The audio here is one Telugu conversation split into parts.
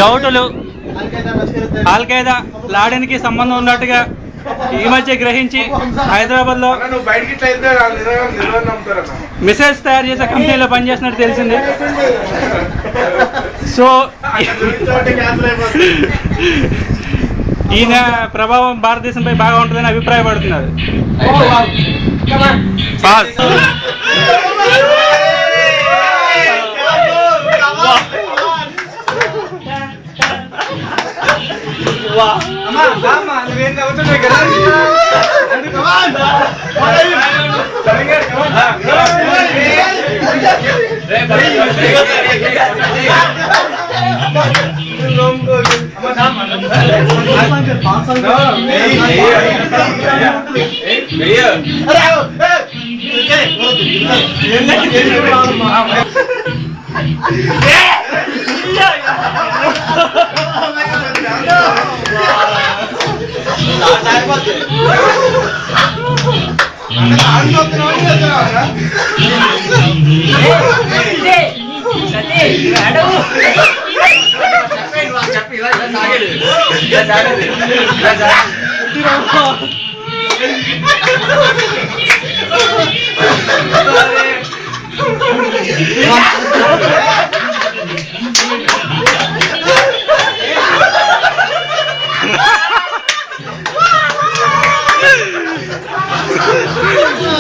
డౌటులు ఆల్ఖైదా లాడెన్కి సంబంధం ఉన్నట్టుగా ఈ మధ్య గ్రహించి హైదరాబాద్ లో మిసైల్స్ తయారు చేసే కంపెనీలో పనిచేసినట్టు తెలిసింది. సో ఈయన ప్రభావం భారతదేశంపై బాగా ఉంటుందని అభిప్రాయపడుతున్నారు.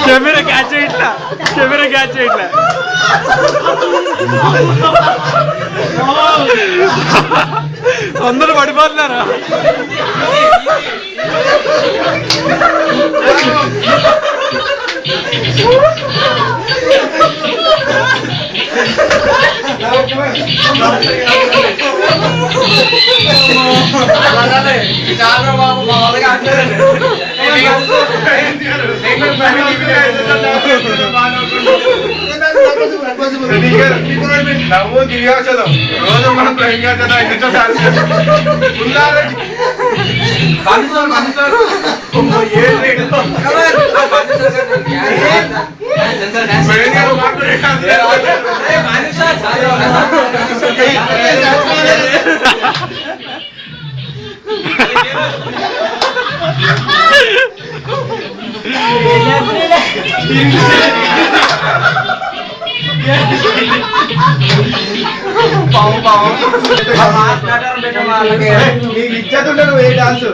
కెమెరా క్యాచ్ చేయట్లా అందరూ పడిపోతున్నారా? నవ్వు దివ్యాచలం రోజు మనం ఇచ్చేస్తుంటారు ఏ డాన్స్